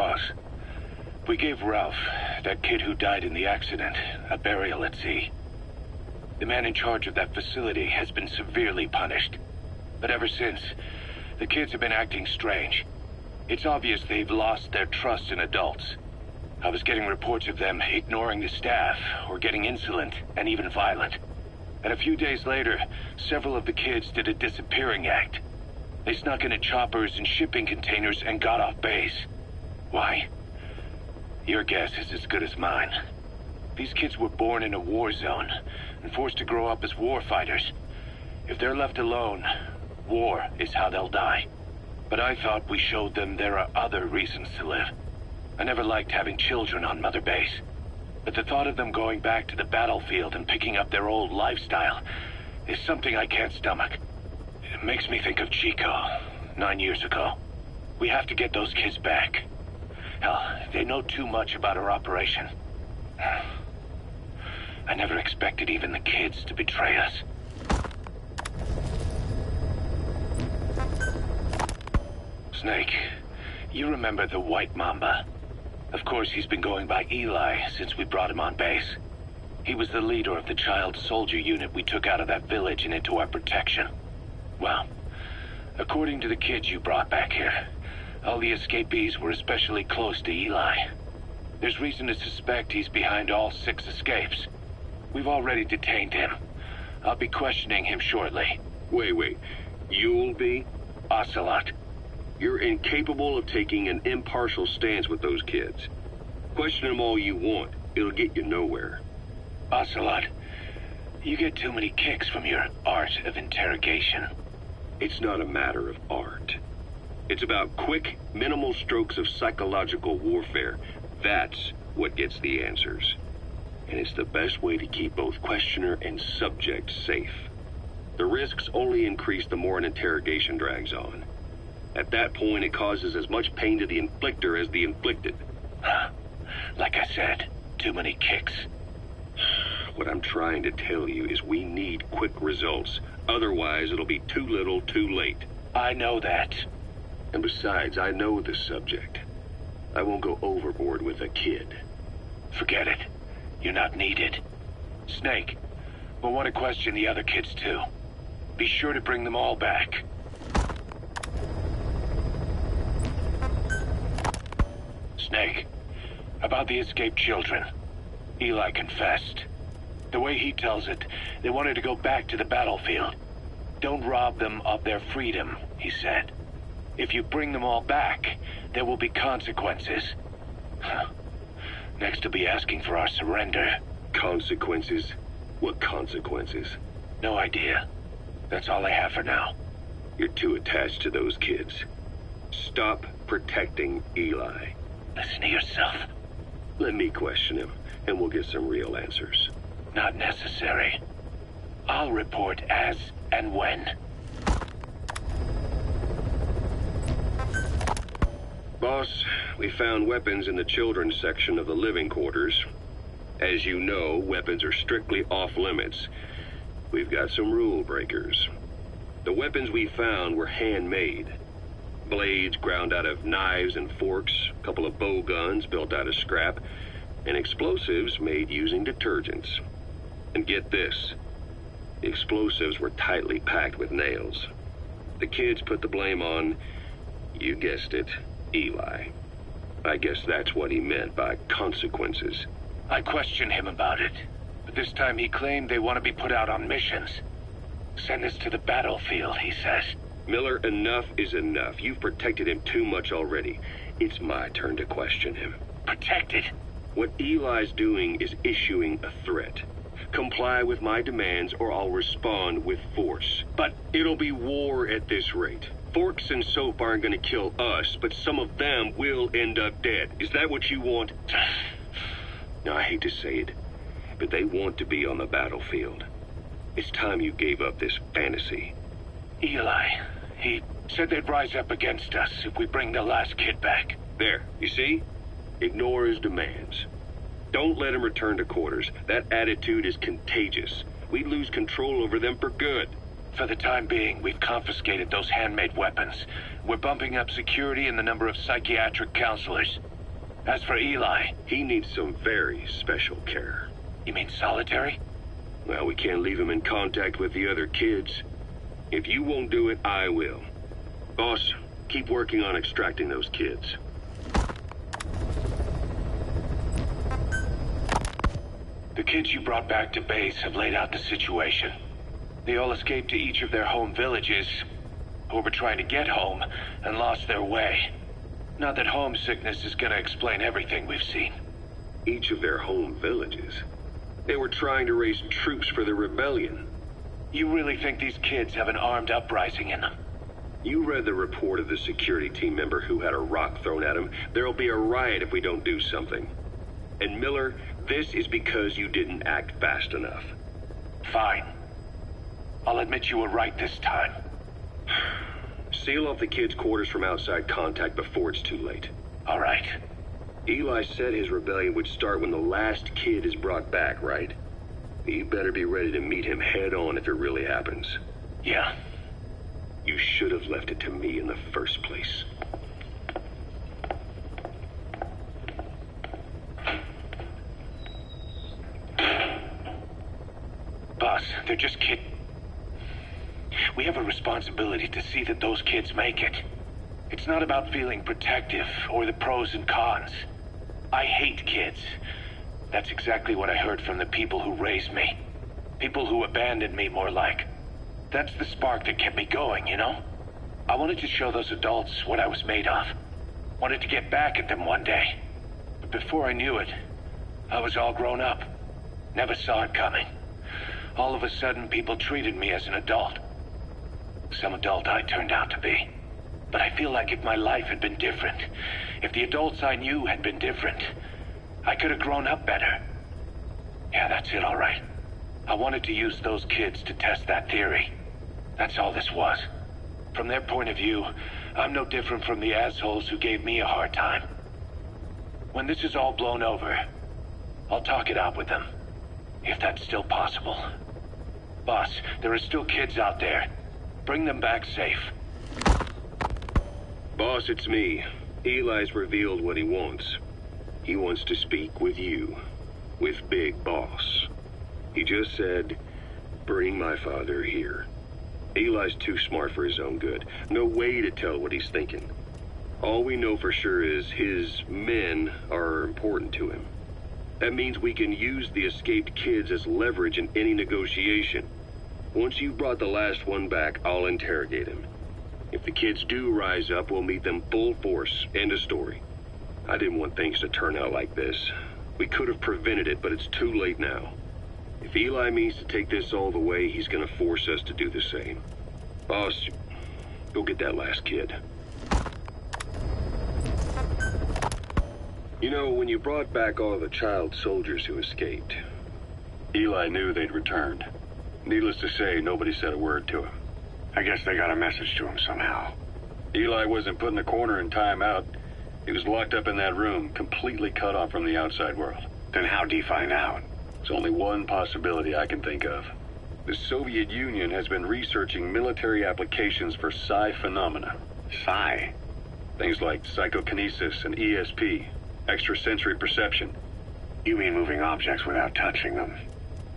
Boss. We gave Ralph, that kid who died in the accident, a burial at sea. The man in charge of that facility has been severely punished. But ever since, the kids have been acting strange. It's obvious they've lost their trust in adults. I was getting reports of them ignoring the staff, or getting insolent, and even violent. And a few days later, several of the kids did a disappearing act. They snuck into choppers and shipping containers and got off base. Why? Your guess is as good as mine. These kids were born in a war zone, and forced to grow up as war fighters. If they're left alone, war is how they'll die. But I thought we showed them there are other reasons to live. I never liked having children on Mother Base. But the thought of them going back to the battlefield and picking up their old lifestyle is something I can't stomach. It makes me think of Chico, 9 years ago. We have to get those kids back. Hell, they know too much about our operation. I never expected even the kids to betray us. Snake, you remember the White Mamba? Of course, he's been going by Eli since we brought him on base. He was the leader of the child soldier unit we took out of that village and into our protection. Well, according to the kids you brought back here, all the escapees were especially close to Eli. There's reason to suspect he's behind all 6 escapes. We've already detained him. I'll be questioning him shortly. Wait. You'll be? Ocelot. You're incapable of taking an impartial stance with those kids. Question them all you want. It'll get you nowhere. Ocelot, you get too many kicks from your art of interrogation. It's not a matter of art. It's about quick, minimal strokes of psychological warfare. That's what gets the answers. And it's the best way to keep both questioner and subject safe. The risks only increase the more an interrogation drags on. At that point, it causes as much pain to the inflictor as the inflicted. Like I said, too many kicks. What I'm trying to tell you is we need quick results. Otherwise, it'll be too little, too late. I know that. And besides, I know the subject. I won't go overboard with a kid. Forget it. You're not needed. Snake, we'll want to question the other kids too. Be sure to bring them all back. Snake, about the escaped children. Eli confessed. The way he tells it, they wanted to go back to the battlefield. Don't rob them of their freedom, he said. If you bring them all back, there will be consequences. Next he'll be asking for our surrender. Consequences? What consequences? No idea. That's all I have for now. You're too attached to those kids. Stop protecting Eli. Listen to yourself. Let me question him, and we'll get some real answers. Not necessary. I'll report as and when. Boss, we found weapons in the children's section of the living quarters. As you know, weapons are strictly off limits. We've got some rule breakers. The weapons we found were handmade. Blades ground out of knives and forks, a couple of bow guns built out of scrap, and explosives made using detergents. And get this, the explosives were tightly packed with nails. The kids put the blame on, you guessed it, Eli. I guess that's what he meant by consequences. I questioned him about it, but this time he claimed they want to be put out on missions. Send us to the battlefield, he says. Miller, enough is enough. You've protected him too much already. It's my turn to question him. Protected? What Eli's doing is issuing a threat. Comply with my demands or I'll respond with force. But it'll be war at this rate. Forks and soap aren't going to kill us, but some of them will end up dead. Is that what you want? Now, I hate to say it, but they want to be on the battlefield. It's time you gave up this fantasy. Eli, he said they'd rise up against us if we bring the last kid back. There, you see? Ignore his demands. Don't let him return to quarters. That attitude is contagious. We lose control over them for good. For the time being, we've confiscated those handmade weapons. We're bumping up security and the number of psychiatric counselors. As for Eli... He needs some very special care. You mean solitary? Well, we can't leave him in contact with the other kids. If you won't do it, I will. Boss, keep working on extracting those kids. The kids you brought back to base have laid out the situation. They all escaped to each of their home villages, or were trying to get home, and lost their way. Not that homesickness is gonna explain everything we've seen. Each of their home villages? They were trying to raise troops for the rebellion. You really think these kids have an armed uprising in them? You read the report of the security team member who had a rock thrown at him. There'll be a riot if we don't do something. And Miller, this is because you didn't act fast enough. Fine. I'll admit you were right this time. Seal off the kids' quarters from outside contact before it's too late. All right. Eli said his rebellion would start when the last kid is brought back, right? You better be ready to meet him head on if it really happens. Yeah. You should have left it to me in the first place. Boss, they're just We have a responsibility to see that those kids make it. It's not about feeling protective or the pros and cons. I hate kids. That's exactly what I heard from the people who raised me. People who abandoned me, more like. That's the spark that kept me going, you know? I wanted to show those adults what I was made of. Wanted to get back at them one day. But before I knew it, I was all grown up. Never saw it coming. All of a sudden, people treated me as an adult. Some adult I turned out to be. But I feel like if my life had been different, if the adults I knew had been different, I could have grown up better. Yeah, that's it, all right. I wanted to use those kids to test that theory. That's all this was. From their point of view, I'm no different from the assholes who gave me a hard time. When this is all blown over, I'll talk it out with them. If that's still possible. Boss, there are still kids out there. Bring them back safe. Boss, it's me. Eli's revealed what he wants. He wants to speak with you. With Big Boss. He just said, bring my father here. Eli's too smart for his own good. No way to tell what he's thinking. All we know for sure is his men are important to him. That means we can use the escaped kids as leverage in any negotiation. Once you've brought the last one back, I'll interrogate him. If the kids do rise up, we'll meet them full force. End of story. I didn't want things to turn out like this. We could have prevented it, but it's too late now. If Eli means to take this all the way, he's gonna force us to do the same. Boss, go get that last kid. You know, when you brought back all the child soldiers who escaped, Eli knew they'd returned. Needless to say, nobody said a word to him. I guess they got a message to him somehow. Eli wasn't put in a corner in timeout. He was locked up in that room, completely cut off from the outside world. Then how'd he find out? There's only one possibility I can think of. The Soviet Union has been researching military applications for psi phenomena. Psi? Things like psychokinesis and ESP, extrasensory perception. You mean moving objects without touching them?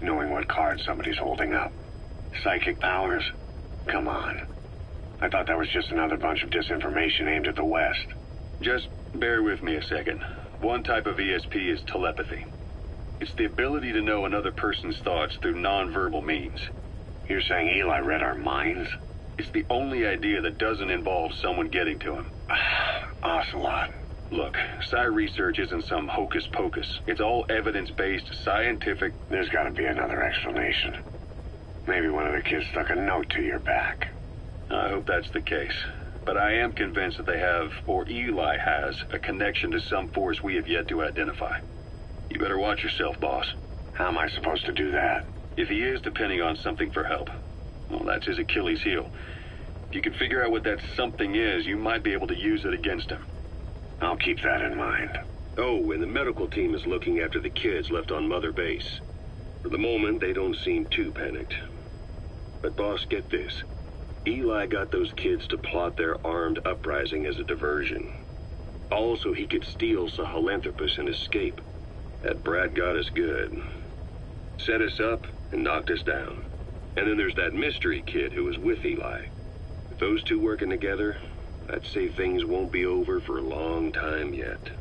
Knowing what card somebody's holding up? Psychic powers? Come on. I thought that was just another bunch of disinformation aimed at the West. Just bear with me a second. One type of ESP is telepathy. It's the ability to know another person's thoughts through nonverbal means. You're saying Eli read our minds? It's the only idea that doesn't involve someone getting to him. Ocelot. Look, psi research isn't some hocus pocus. It's all evidence-based, scientific... There's gotta be another explanation. Maybe one of the kids stuck a note to your back. I hope that's the case. But I am convinced that they have, or Eli has, a connection to some force we have yet to identify. You better watch yourself, boss. How am I supposed to do that? If he is depending on something for help, well, that's his Achilles heel. If you can figure out what that something is, you might be able to use it against him. I'll keep that in mind. Oh, and the medical team is looking after the kids left on Mother Base. For the moment, they don't seem too panicked. But boss, get this. Eli got those kids to plot their armed uprising as a diversion. All so he could steal Sahelanthropus and escape. That Brad got us good. Set us up and knocked us down. And then there's that mystery kid who was with Eli. With those two working together, I'd say things won't be over for a long time yet.